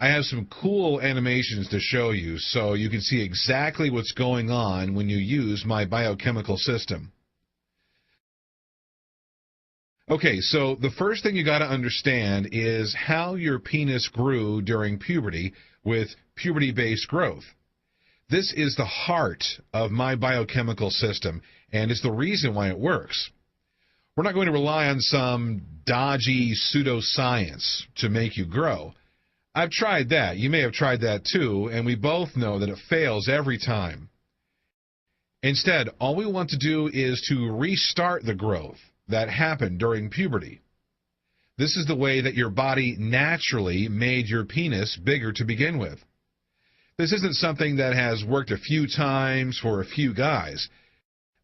I have some cool animations to show you so you can see exactly what's going on when you use my biochemical system. Okay, so the first thing you got to understand is how your penis grew during puberty with puberty-based growth. This is the heart of my biochemical system, and it's the reason why it works. We're not going to rely on some dodgy pseudoscience to make you grow. I've tried that. You may have tried that too, and we both know that it fails every time. Instead, all we want to do is to restart the growth that happened during puberty. This is the way that your body naturally made your penis bigger to begin with. This isn't something that has worked a few times for a few guys.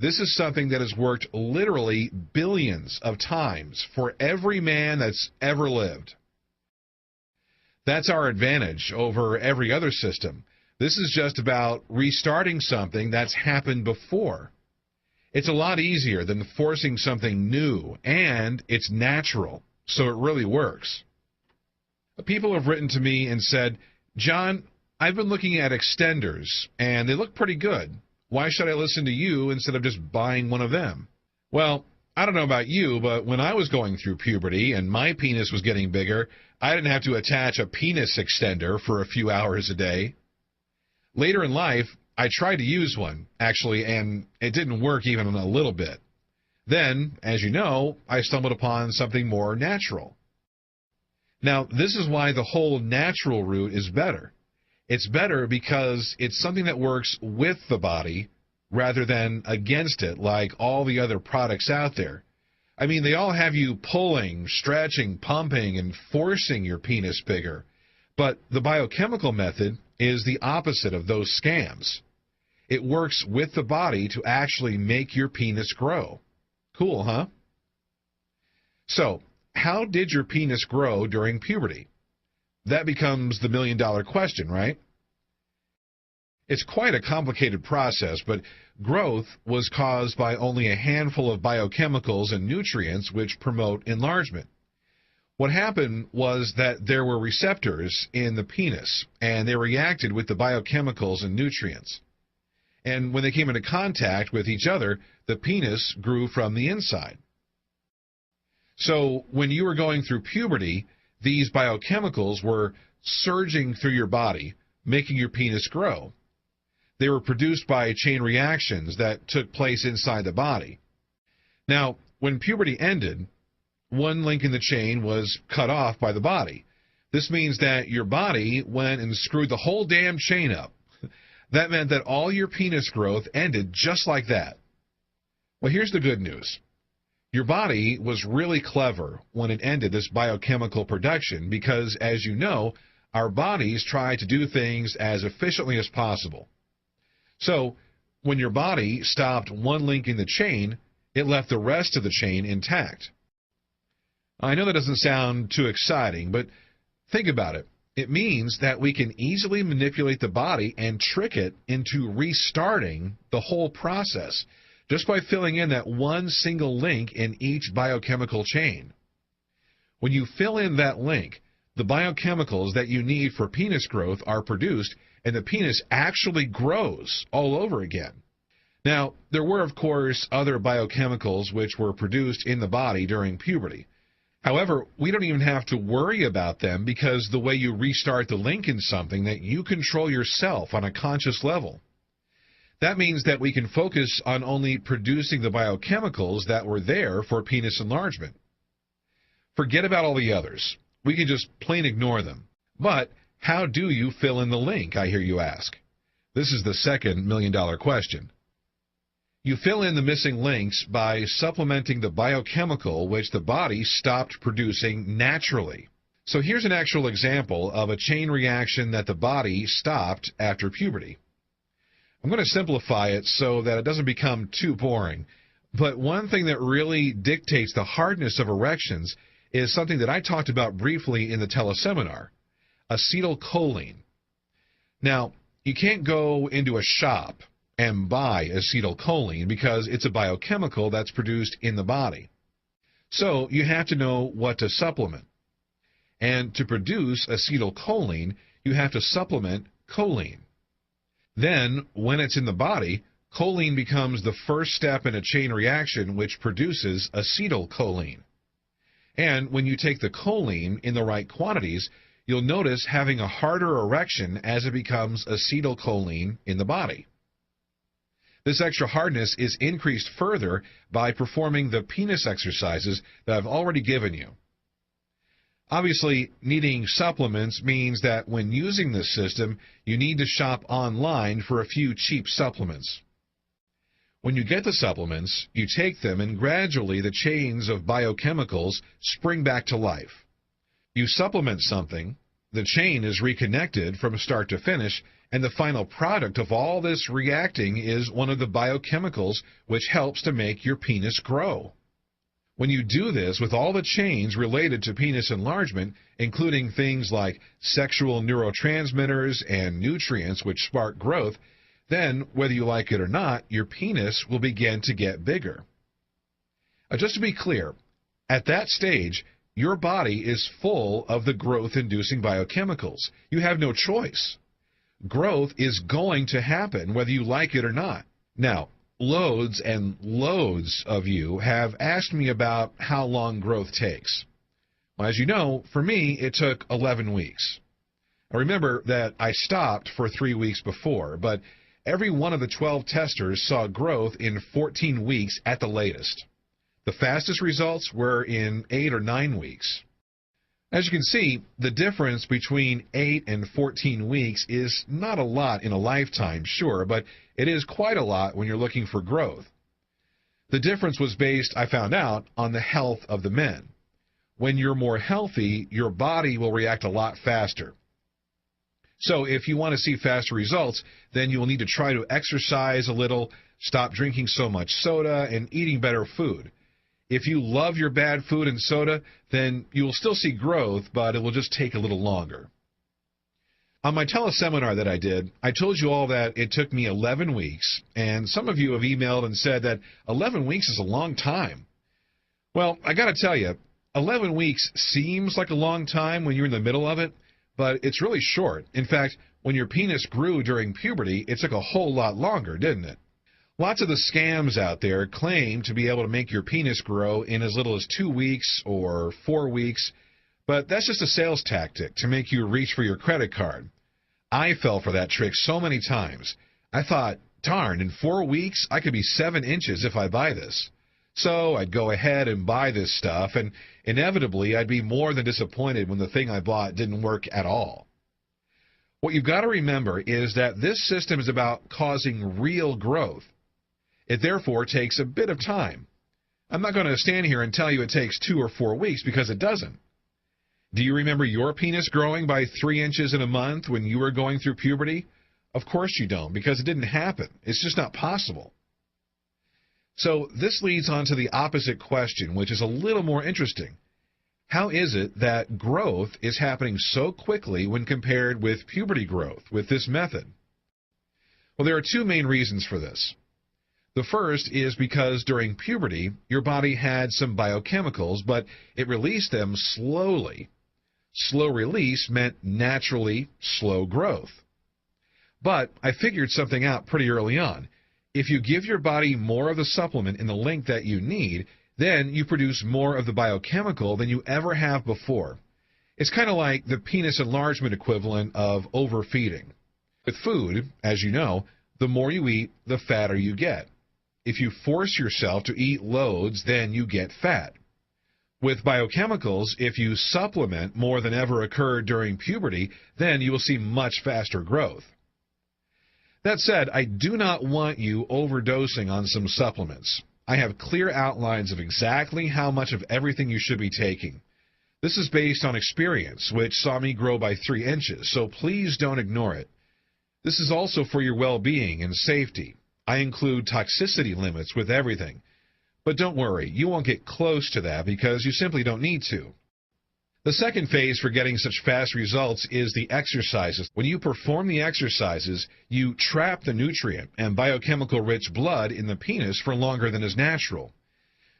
This is something that has worked literally billions of times for every man that's ever lived. That's our advantage over every other system. This is just about restarting something that's happened before. It's a lot easier than forcing something new, and it's natural, so it really works. People have written to me and said, "John, I've been looking at extenders, and they look pretty good. Why should I listen to you instead of just buying one of them?" Well, I don't know about you, but when I was going through puberty and my penis was getting bigger, I didn't have to attach a penis extender for a few hours a day. Later in life, I tried to use one, actually, and it didn't work even a little bit. Then, as you know, I stumbled upon something more natural. Now, this is why the whole natural route is better. It's better because it's something that works with the body rather than against it like all the other products out there. I mean, they all have you pulling, stretching, pumping, and forcing your penis bigger. But the biochemical method is the opposite of those scams. It works with the body to actually make your penis grow. Cool, huh? So, how did your penis grow during puberty? That becomes the million-dollar question, right? It's quite a complicated process, but growth was caused by only a handful of biochemicals and nutrients which promote enlargement. What happened was that there were receptors in the penis, and they reacted with the biochemicals and nutrients. And when they came into contact with each other, the penis grew from the inside. So when you were going through puberty, these biochemicals were surging through your body, making your penis grow. They were produced by chain reactions that took place inside the body. Now, when puberty ended, one link in the chain was cut off by the body. This means that your body went and screwed the whole damn chain up. That meant that all your penis growth ended just like that. Well, here's the good news. Your body was really clever when it ended this biochemical production because, as you know, our bodies try to do things as efficiently as possible. So, when your body stopped one link in the chain, it left the rest of the chain intact. I know that doesn't sound too exciting, but think about it. It means that we can easily manipulate the body and trick it into restarting the whole process just by filling in that one single link in each biochemical chain. When you fill in that link, the biochemicals that you need for penis growth are produced, and the penis actually grows all over again. Now, there were, of course, other biochemicals which were produced in the body during puberty. However, we don't even have to worry about them because the way you restart the link in something that you control yourself on a conscious level. That means that we can focus on only producing the biochemicals that were there for penis enlargement. Forget about all the others. We can just plain ignore them. But how do you fill in the link, I hear you ask? This is the second million-dollar question. You fill in the missing links by supplementing the biochemical which the body stopped producing naturally. So here's an actual example of a chain reaction that the body stopped after puberty. I'm going to simplify it so that it doesn't become too boring. But one thing that really dictates the hardness of erections is something that I talked about briefly in the teleseminar, acetylcholine. Now, you can't go into a shop and buy acetylcholine because it's a biochemical that's produced in the body. So you have to know what to supplement. And to produce acetylcholine, you have to supplement choline. Then, when it's in the body, choline becomes the first step in a chain reaction which produces acetylcholine. And when you take the choline in the right quantities, you'll notice having a harder erection as it becomes acetylcholine in the body. This extra hardness is increased further by performing the penis exercises that I've already given you. Obviously, needing supplements means that when using this system, you need to shop online for a few cheap supplements. When you get the supplements, you take them and gradually the chains of biochemicals spring back to life. You supplement something, the chain is reconnected from start to finish, and the final product of all this reacting is one of the biochemicals which helps to make your penis grow. When you do this with all the chains related to penis enlargement, including things like sexual neurotransmitters and nutrients which spark growth, then, whether you like it or not, your penis will begin to get bigger. Just to be clear, at that stage, your body is full of the growth-inducing biochemicals. You have no choice. Growth is going to happen whether you like it or not. Now, loads and loads of you have asked me about how long growth takes. Well, as you know, for me, it took 11 weeks. I remember that I stopped for 3 weeks before, but every one of the 12 testers saw growth in 14 weeks at the latest. The fastest results were in 8 or 9 weeks. As you can see, the difference between 8 and 14 weeks is not a lot in a lifetime, sure, but it is quite a lot when you're looking for growth. The difference was based, I found out, on the health of the men. When you're more healthy, your body will react a lot faster. So if you want to see faster results, then you will need to try to exercise a little, stop drinking so much soda, and eating better food. If you love your bad food and soda, then you will still see growth, but it will just take a little longer. On my teleseminar that I did, I told you all that it took me 11 weeks, and some of you have emailed and said that 11 weeks is a long time. Well, I got to tell you, 11 weeks seems like a long time when you're in the middle of it, but it's really short. In fact, when your penis grew during puberty, it took a whole lot longer, didn't it? Lots of the scams out there claim to be able to make your penis grow in as little as 2 weeks or 4 weeks, but that's just a sales tactic to make you reach for your credit card. I fell for that trick so many times. I thought, darn, in 4 weeks I could be 7 inches if I buy this. So I'd go ahead and buy this stuff, and inevitably I'd be more than disappointed when the thing I bought didn't work at all. What you've got to remember is that this system is about causing real growth. It therefore takes a bit of time. I'm not going to stand here and tell you it takes 2 or 4 weeks because it doesn't. Do you remember your penis growing by 3 inches in a month when you were going through puberty? Of course you don't, because it didn't happen. It's just not possible. So this leads on to the opposite question, which is a little more interesting. How is it that growth is happening so quickly when compared with puberty growth with this method? Well, there are 2 main reasons for this. The first is because during puberty, your body had some biochemicals, but it released them slowly. Slow release meant naturally slow growth. But I figured something out pretty early on. If you give your body more of the supplement in the length that you need, then you produce more of the biochemical than you ever have before. It's kind of like the penis enlargement equivalent of overfeeding. With food, as you know, the more you eat, the fatter you get. If you force yourself to eat loads, then you get fat. With biochemicals, if you supplement more than ever occurred during puberty, then you will see much faster growth. That said, I do not want you overdosing on some supplements. I have clear outlines of exactly how much of everything you should be taking. This is based on experience, which saw me grow by 3 inches, so please don't ignore it. This is also for your well-being and safety. I include toxicity limits with everything. But don't worry, you won't get close to that because you simply don't need to. The second phase for getting such fast results is the exercises. When you perform the exercises, you trap the nutrient and biochemical-rich blood in the penis for longer than is natural.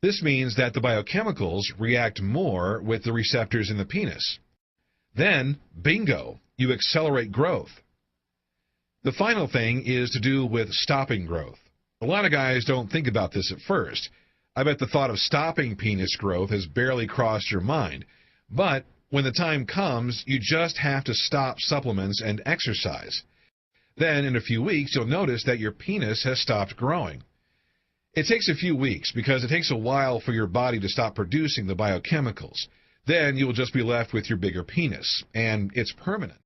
This means that the biochemicals react more with the receptors in the penis. Then, bingo, you accelerate growth. The final thing is to do with stopping growth. A lot of guys don't think about this at first. I bet the thought of stopping penis growth has barely crossed your mind. But when the time comes, you just have to stop supplements and exercise. Then, in a few weeks, you'll notice that your penis has stopped growing. It takes a few weeks because it takes a while for your body to stop producing the biochemicals. Then you will just be left with your bigger penis, and it's permanent.